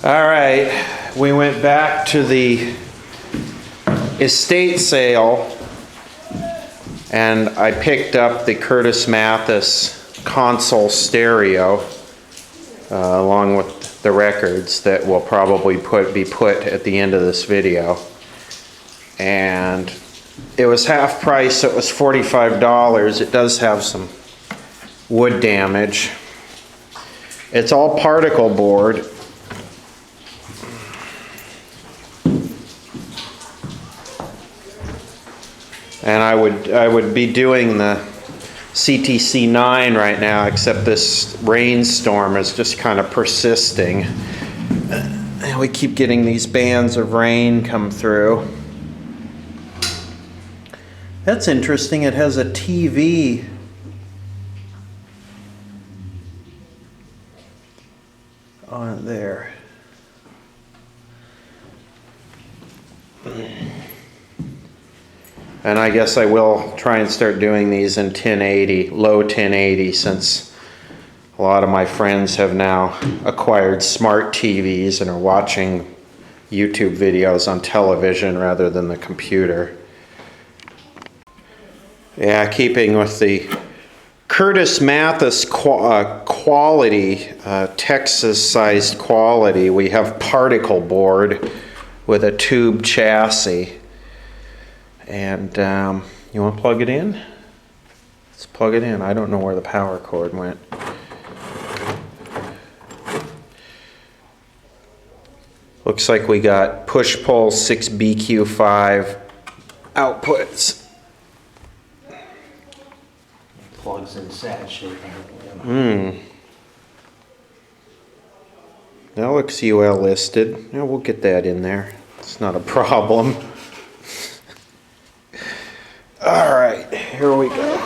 All right, we went back to the estate sale and I picked up the Curtis Mathis console stereo along with the records that will probably be put at the end of this video. And it was half price, so it was $45. It does have some wood damage. It's all particle board. And I would be doing the CTC 9 right now, except this rainstorm is just kind of persisting. And we keep getting these bands of rain come through. That's interesting, it has a TV. On there. And I guess I will try and start doing these in 1080, low 1080, since a lot of my friends have now acquired smart TVs and are watching YouTube videos on television rather than the computer. Yeah, keeping with the Curtis Mathis quality, Texas-sized quality, we have particle board with a tube chassis. And you want to plug it in? Let's plug it in. I don't know where the power cord went. Looks like we got push-pull 6BQ5 outputs. Plugs in sad shape. That looks UL listed. Yeah, we'll get that in there. It's not a problem. All right, here we go.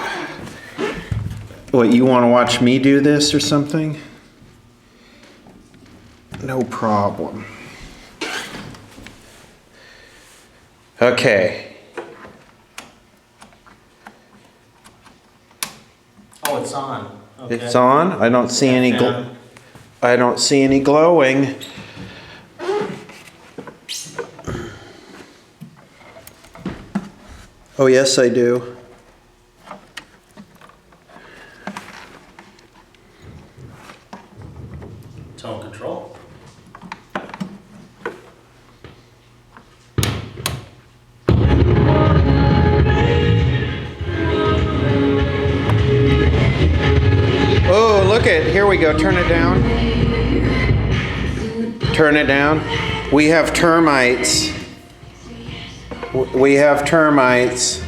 What, you want to watch me do this or something? No problem. Okay. Oh, it's on. Okay. It's on. I don't see any glowing. Oh, yes, I do. Tone control. Oh, look at, here we go. Turn it down. Turn it down. We have termites. We have termites.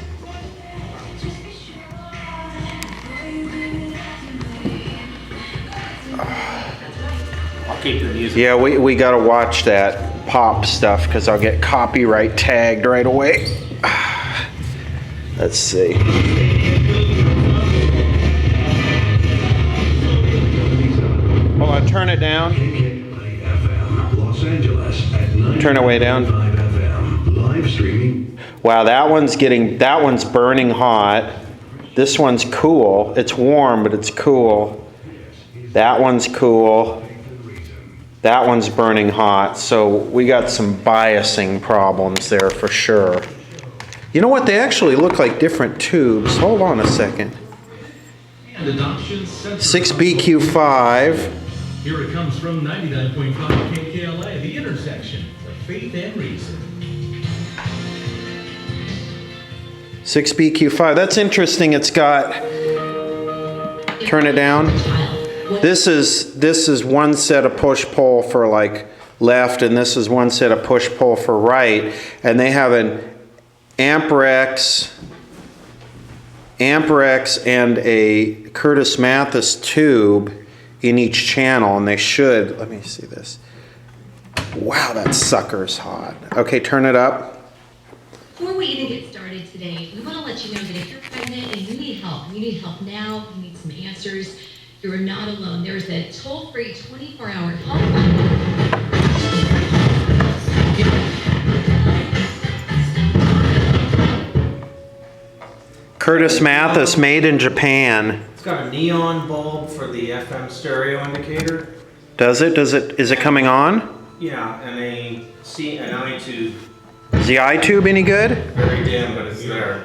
I'll keep the music. Yeah, we got to watch that pop stuff because I'll get copyright tagged right away. Let's see. Hold on, turn it down. Turn it way down. Wow, that one's burning hot. This one's cool. It's warm, but it's cool. That one's cool. That one's burning hot. So we got some biasing problems there for sure. You know what? They actually look like different tubes. Hold on a second. 6BQ5. Here it comes from 99.5 KKLA, the intersection of faith and reason. 6BQ5. That's interesting. It's got. Turn it down. This is one set of push-pull for like left, and this is one set of push-pull for right, and they have an Amperex and a Curtis Mathis tube in each channel, and they should. Let me see this. Wow, that sucker's hot. Okay, turn it up. Before we even get started today, we want to let you know that if you're pregnant and you need help now, you need some answers, you are not alone. There's a toll-free 24-hour helpline. Curtis Mathis, made in Japan. It's got a neon bulb for the FM stereo indicator. Does it? Is it coming on? Yeah, and a C and I tube. Is the iTube any good? Very dim, but it's there.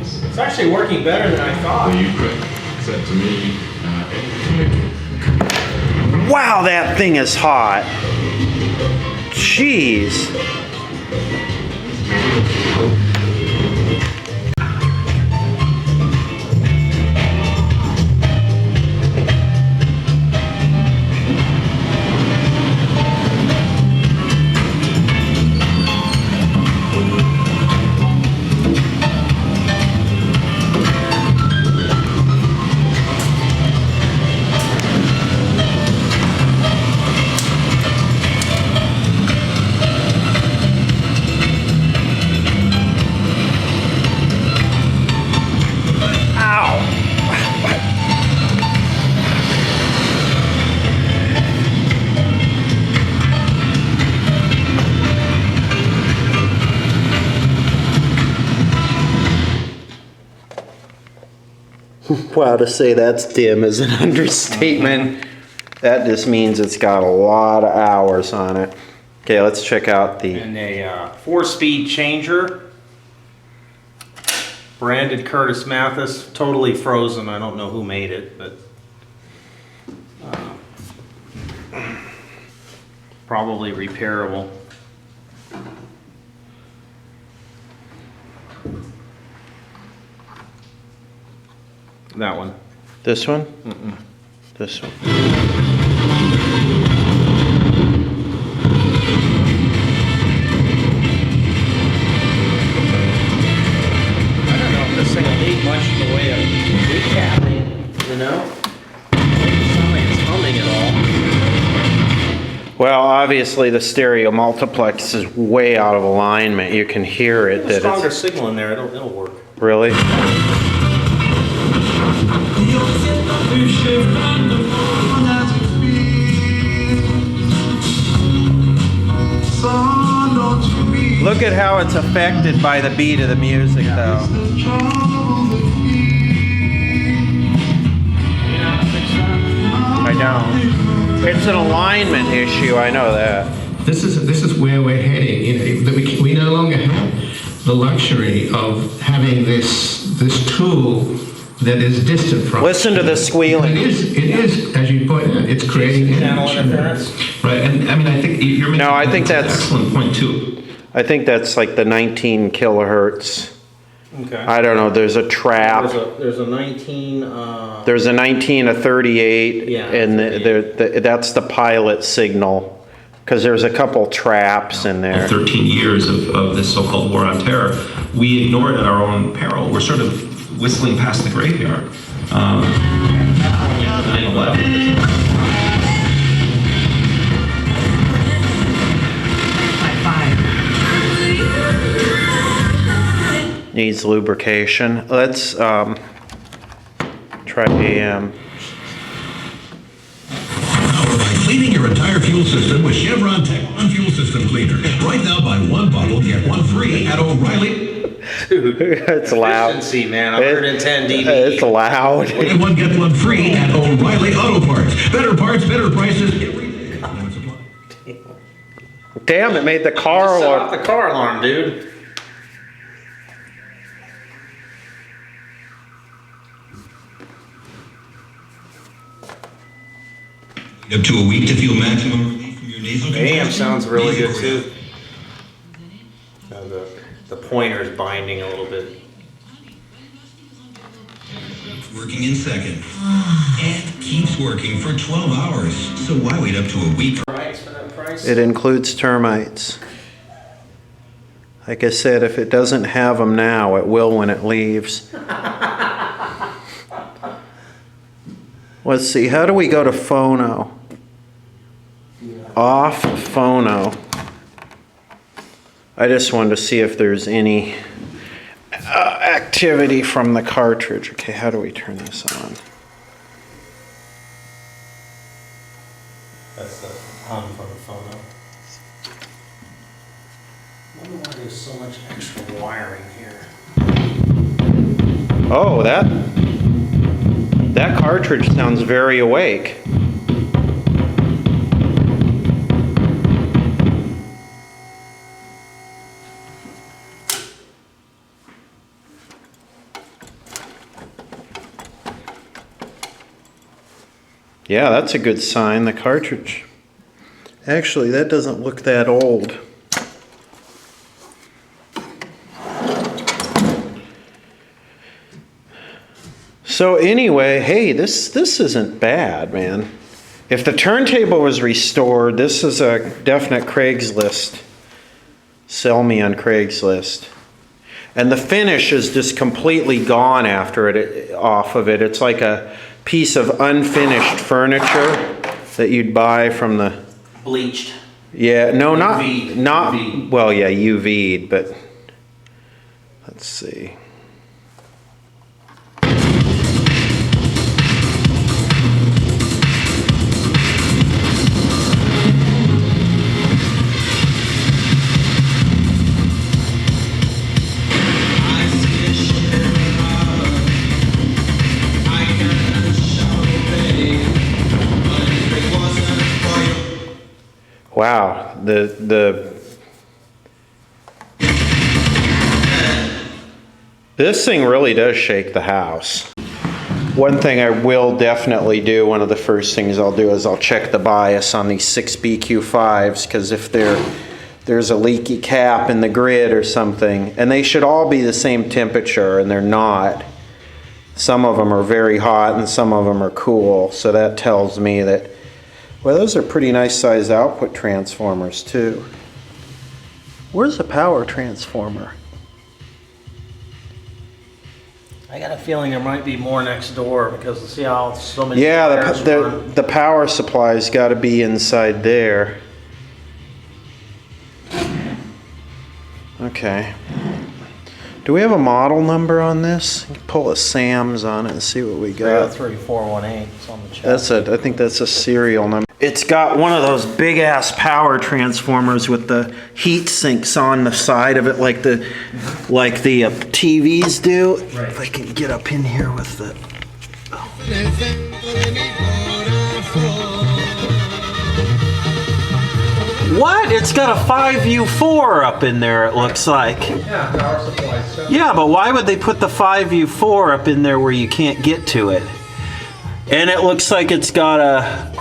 It's actually working better than I thought. You could, except to me, Wow, that thing is hot. Jeez. Wow, to say that's dim is an understatement. That just means it's got a lot of hours on it. Okay, let's check out the... And a 4-speed changer. Branded Curtis Mathis, totally frozen. I don't know who made it, but probably repairable. That one. This one? This one. I don't know if this thing will need much in the way of recapping, you know? It doesn't sound like it's humming at all. Well, obviously the stereo multiplex is way out of alignment. You can hear it. There's a That stronger it's signal in there, it'll work. really. Look at how it's affected by the beat of the music, though. I don't. It's an alignment issue. I know that. This is where we're heading. You know, that we no longer have the luxury of having this tool that is distant from us. Listen to the squealing. It is, as you point out, it's creating Channel energy. interference. Right, and I mean, I think you're making No, I think an that's- excellent point too. I think that's like the 19 kilohertz. Okay. I don't know. There's a trap. There's a 19, There's a 19, a 38, Yeah, and 38. that's the pilot signal. Because there's a couple traps in there. 13 years of this so-called war on terror, we ignored at our own peril. We're sort of whistling past the graveyard. 9/11. Needs lubrication. Let's try AM. Cleaning your entire fuel system with Chevron Tech On Fuel System Cleaner. Right now, buy one bottle, get one free at O'Reilly. dude. It's loud. Efficiency, man. 110 dB. It's loud. Buy one, get one free at O'Reilly Auto Parts. Better parts, better prices every day. Limit supply. Damn, it made the car Set off alarm. the car alarm, dude. Up to a week to feel maximum relief from your nasal AM congestion. sounds really good too. The pointer's binding a little bit. Working in seconds. And keeps working for 12 hours. So why wait up to a week for Price for that price? It includes termites. Like I said, if it doesn't have them now, it will when it leaves. Let's see, how do we go to phono? Off phono. I just wanted to see if there's any activity from the cartridge. Okay, how do we turn this on? That's the hum from the phono. I wonder why there's so much extra wiring here. Oh, that cartridge sounds very awake. Yeah, that's a good sign. The cartridge. Actually, that doesn't look that old. So anyway, hey, this isn't bad, man. If the turntable was restored, this is a definite Craigslist. Sell me on Craigslist. And the finish is just completely gone after it off of it. It's like a piece of unfinished furniture that you'd buy from the Bleached. yeah, no, UV'd. not UV'd. well, yeah, UV'd, but let's see. Wow, this thing really does shake the house. One thing I will definitely do, one of the first things I'll do is I'll check the bias on these 6BQ5s, because if there's a leaky cap in the grid or something, and they should all be the same temperature, and they're not. Some of them are very hot and some of them are cool, so that tells me that, well, those are pretty nice sized output transformers too. Where's the power transformer? I got a feeling there might be more next door because see how so many Yeah, wires run. the power supply's got to be inside there. Okay. Do we have a model number on this? Pull a Sam's on it and see what we got. 33418. It's on the chest. I think that's a serial number. It's got one of those big ass power transformers with the heat sinks on the side of it, like the TVs do. Right. If I can get up in here with the. What? It's got a 5U4 up in there. It looks like. Yeah, power supply. Yeah, but why would they put the 5U4 up in there where you can't get to it? And it looks like it's got a...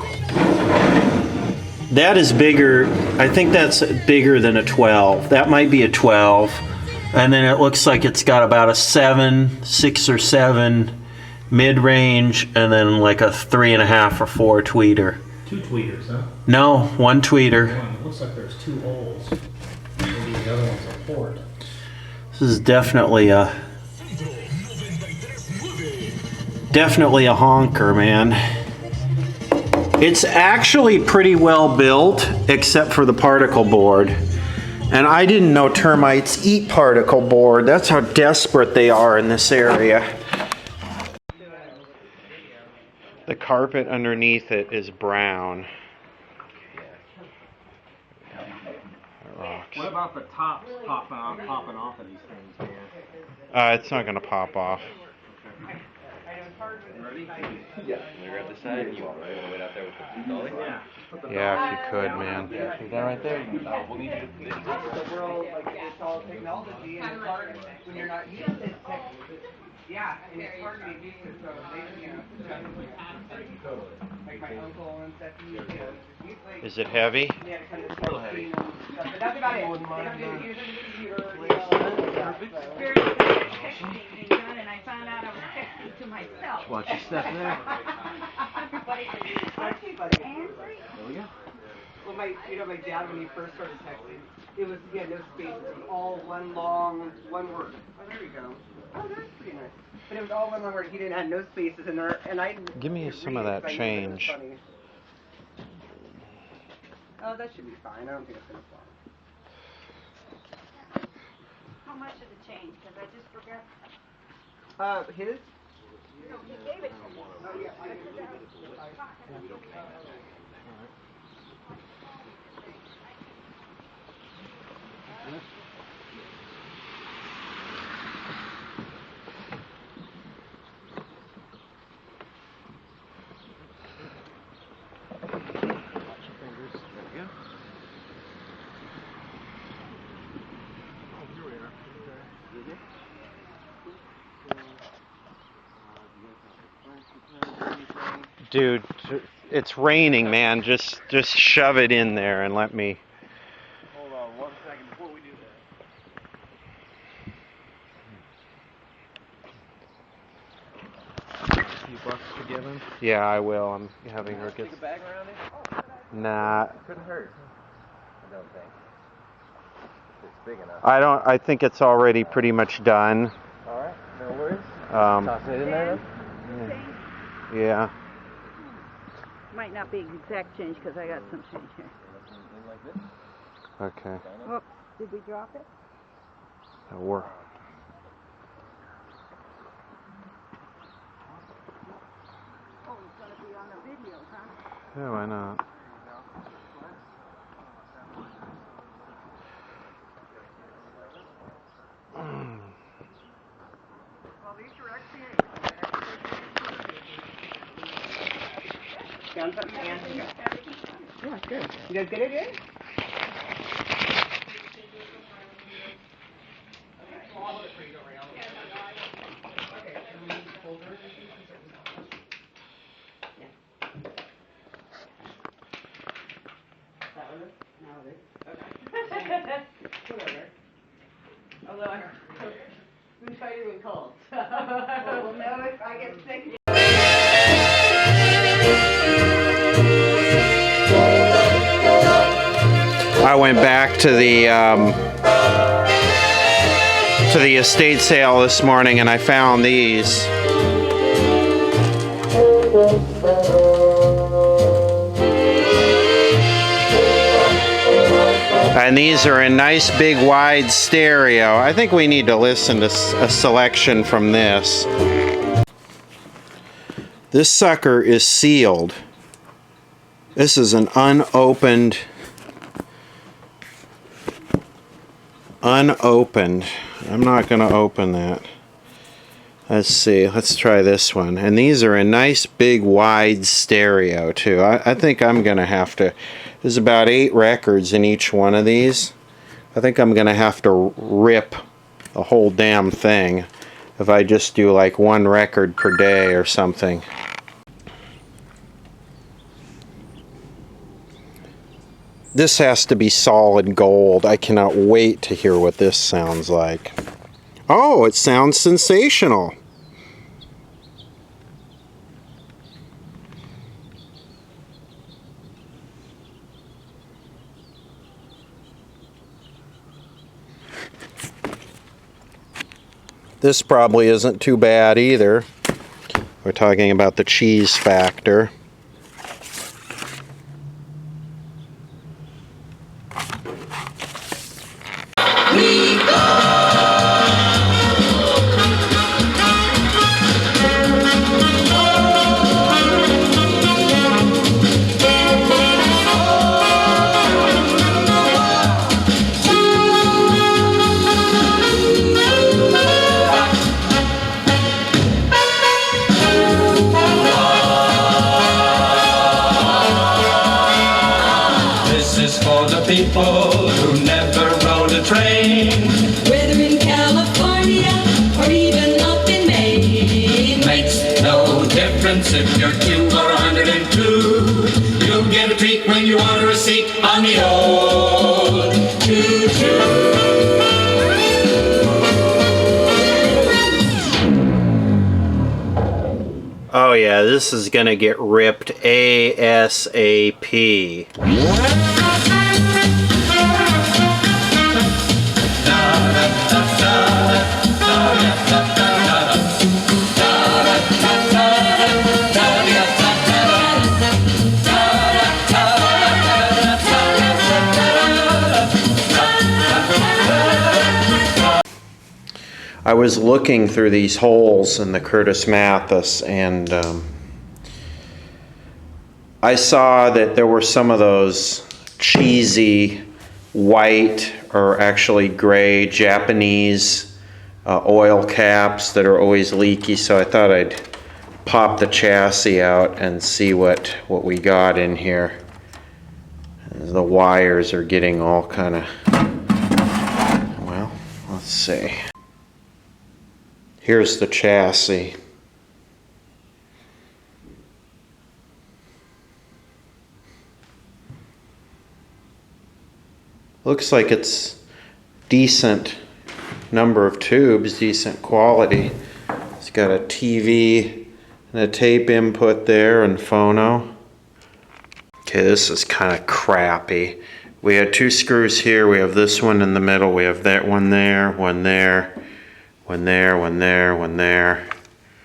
That is bigger. I think that's bigger than a 12. That might be a 12. And then it looks like it's got about a 6 or 7 mid-range, and then like a 3.5 or 4 tweeter. 2 tweeters, huh? No, 1 tweeter. It looks like there's 2 holes. Maybe the other one's a port. This is definitely a honker, man. It's actually pretty well built, except for the particle board. And I didn't know termites eat particle board. That's how desperate they are in this area. The carpet underneath it is brown. That rocks. What about the tops popping off of these things here? It's not gonna pop off. Yeah, we grab the side and you want to wait out there with the dolly? Yeah. Yeah, if you could, man. See that right there? We'll need you to The world, like, it's all technology, and it's hard when you're not used to it. Yeah, and it's hard to get used to, so they, you know, like my uncle and stuff, you know, Is it heavy? they had to kind of start seeing them and stuff, but that's about it. They don't do use the computer, you know, stuff, so. Very good at texting done, and I found out I was texting to myself. watch your step there. Aren't you angry? There we go. Well, my dad, when he first started texting, he had no spaces. It was all one word. Oh, there you go. Oh, that's pretty nice. But it was all one long word. He didn't have no spaces in there, and I didn't. Give me some of that read it, change. but I knew that it was funny. Oh, that should be fine. I don't think it's gonna fly. How much of the change? Because I just forgot. His? No, he gave it to me. Oh, yeah. I didn't read it. Dude, It's raining, man. Just shove it in there and let me. Hold on 1 second before we do that. A few bucks to give him. Yeah, I will. I'm having her get. Stick a bag around it? Nah. Couldn't hurt. I don't think. It's big enough. I think it's already pretty much done. Alright, no worries. Um, Tossing it in there then? yeah. Might not be exact change because I got some change here. Like this? Okay. Whoops, did we drop it? We're. Oh, it's going to be on the video, huh? Yeah, why not? Well, these are actually found something fancy. Yeah, good. You guys get it in? Although I'm fighting with colds. Well, no, if I get sick. I went back to the estate sale this morning and I found these. And these are a nice big wide stereo. I think we need to listen to a selection from this. This sucker is sealed. This is an unopened. I'm not going to open that. Let's see. Let's try this one. And these are a nice big wide stereo too. I think I'm going to have to. There's about 8 records in each one of these. I think I'm going to have to rip the whole damn thing if I just do like 1 record per day or something. This has to be solid gold. I cannot wait to hear what this sounds like. Oh, it sounds sensational. This probably isn't too bad either. We're talking about the cheese factor. People who never rode a train, whether in California or even up in Maine, makes no difference if you're 2 or 102. You'll get a treat when you order a seat on the old choo-choo. Oh yeah, this is gonna get ripped ASAP. I was looking through these holes in the Curtis Mathis and I saw that there were some of those cheesy white or actually gray Japanese oil caps that are always leaky, so I thought I'd pop the chassis out and see what we got in here. The wires are getting all kind of, well, let's see. Here's the chassis. Looks like it's decent number of tubes, decent quality. It's got a TV and a tape input there and phono. Okay, this is kind of crappy. We had 2 screws here. We have this one in the middle. We have that one there, one there, one there, one there, one there.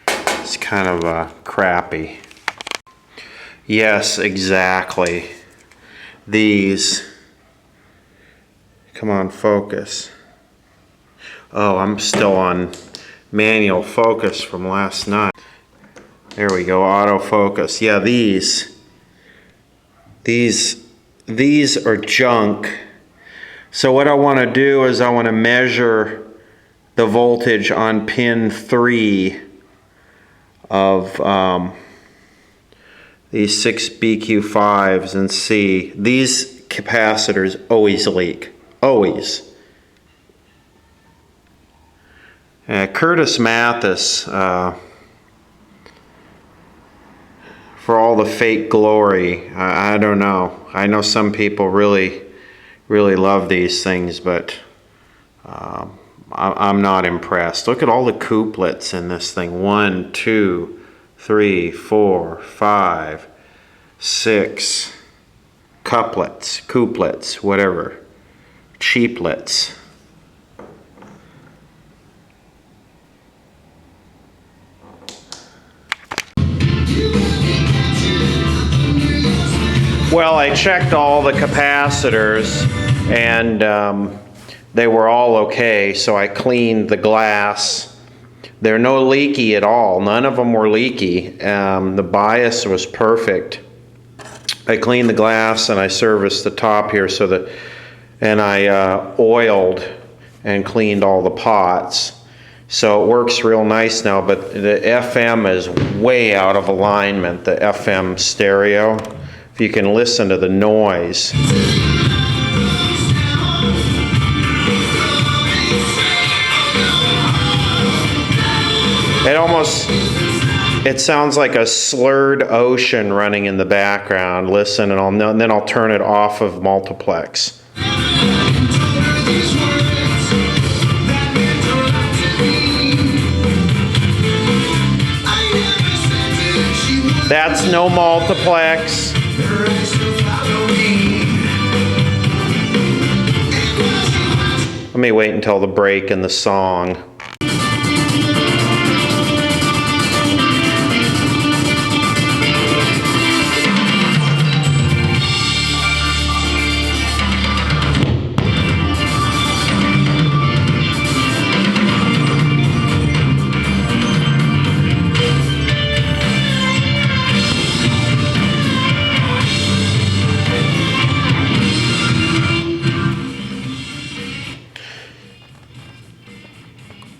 It's kind of crappy. Yes, exactly. These. Come on, focus. Oh, I'm still on manual focus from last night. There we go, autofocus. Yeah, these are junk. So what I want to do is I want to measure the voltage on pin 3 of these 6 BQ5s and see. These capacitors always leak, always. Curtis Mathis, for all the fake glory, I don't know. I know some people really love these things, but I'm not impressed. Look at all the couplets in this thing. 1, 2, 3, 4, 5, 6 couplets, whatever, cheaplets. Well, I checked all the capacitors and they were all okay, so I cleaned the glass. They're no leaky at all. None of them were leaky. The bias was perfect. I cleaned the glass and I serviced the top here and I oiled and cleaned all the pots. So it works real nice now, but the FM is way out of alignment, the FM stereo. If you can listen to the noise. It sounds like a slurred ocean running in the background. Listen, and then I'll turn it off of multiplex. That's no multiplex. Let me wait until the break in the song.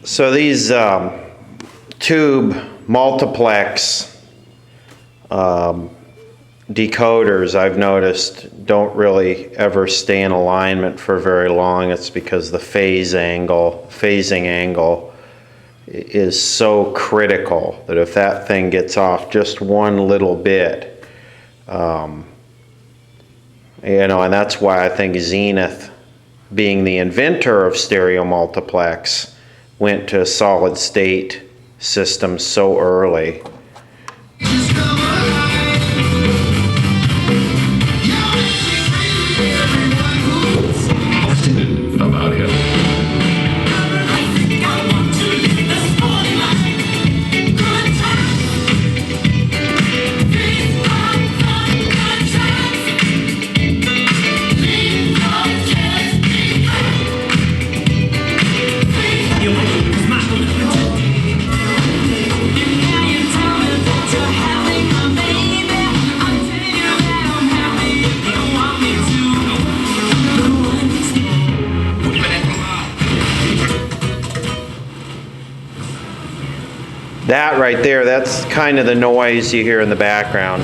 So these tube multiplex decoders, I've noticed, don't really ever stay in alignment for very long. It's because the phasing angle is so critical that if that thing gets off just one little bit, and that's why I think Zenith, being the inventor of stereo multiplex, went to solid state systems so early. About him. That right there, that's kind of the noise you hear in the background.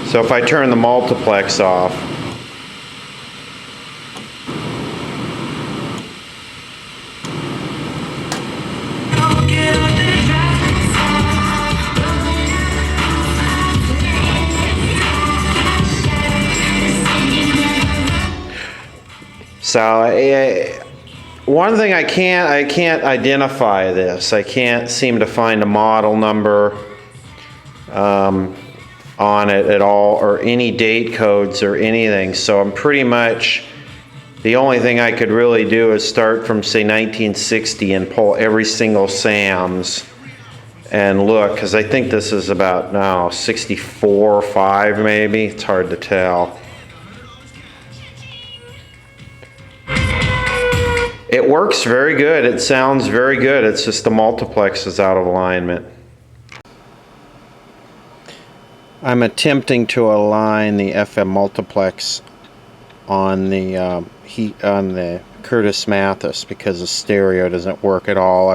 So if I turn the multiplex off, Get up and drive. So one thing I can't identify this. I can't seem to find a model number on it at all, or any date codes or anything. So I'm pretty much, the only thing I could really do is start from, say, 1960 and pull every single Sam's and look, because I think this is about, now 64 or 5 maybe. It's hard to tell. It works very good. It sounds very good. It's just the multiplex is out of alignment. I'm attempting to align the FM multiplex on the on the Curtis Mathis because the stereo doesn't work at all.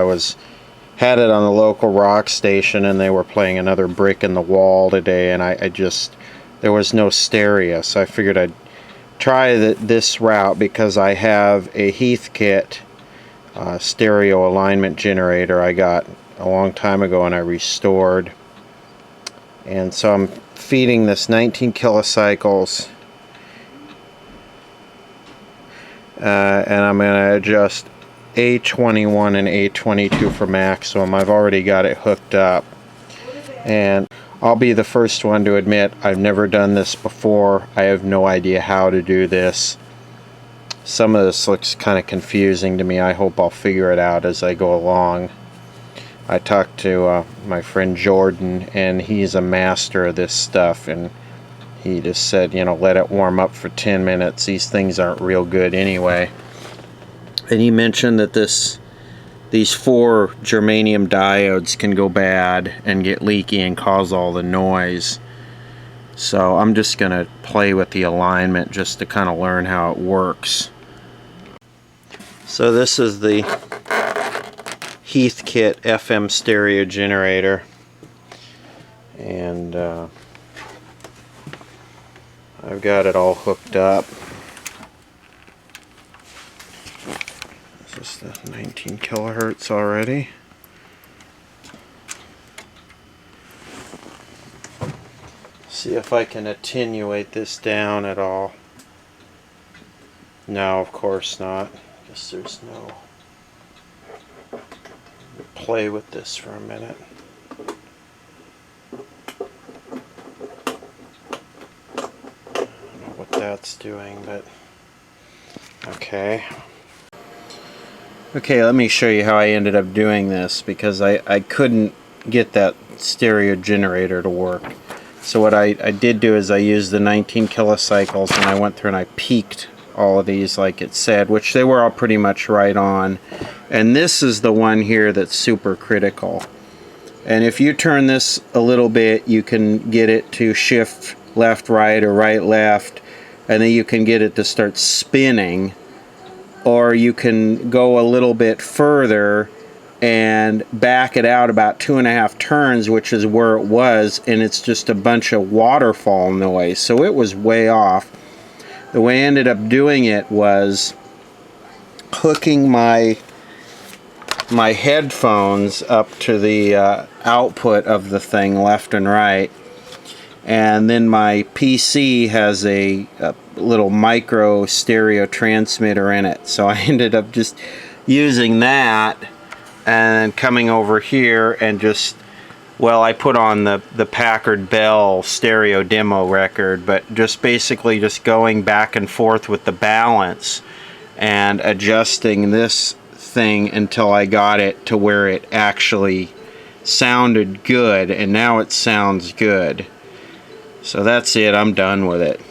Had it on the local rock station and they were playing Another Brick in the Wall today, and I just, there was no stereo, so I figured I'd try this route because I have a Heathkit stereo alignment generator I got a long time ago and I restored. And so I'm feeding this 19 kilocycles and I'm going to adjust A21 and A22 for maximum. I've already got it hooked up, and I'll be the first one to admit I've never done this before. I have no idea how to do this. Some of this looks kind of confusing to me. I hope I'll figure it out as I go along. I talked to my friend Jordan, and he's a master of this stuff, and he just said, you know, let it warm up for 10 minutes. These things aren't real good anyway. And he mentioned that these 4 germanium diodes can go bad and get leaky and cause all the noise. So I'm just going to play with the alignment just to kind of learn how it works. So this is the Heathkit FM stereo generator, and I've got it all hooked up. This is the 19 kilohertz already. See if I can attenuate this down at all. No, of course not. Guess there's no. Play with this for a minute. I don't know what that's doing, but okay. Okay, let me show you how I ended up doing this, because I couldn't get that stereo generator to work. So what I did do is I used the 19 kilocycles and I went through and I peaked all of these like it said, which they were all pretty much right on. And this is the one here that's super critical. And if you turn this a little bit, you can get it to shift left, right, or right, left, and then you can get it to start spinning. Or you can go a little bit further and back it out about 2.5 turns, which is where it was, and it's just a bunch of waterfall noise. So it was way off. The way I ended up doing it was hooking my headphones up to the output of the thing, left and right, and then my PC has a little micro stereo transmitter in it. So I ended up just using that and coming over here and just, well, I put on the Packard Bell stereo demo record, but just basically just going back and forth with the balance and adjusting this thing until I got it to where it actually sounded good, and now it sounds good. So that's it, I'm done with it.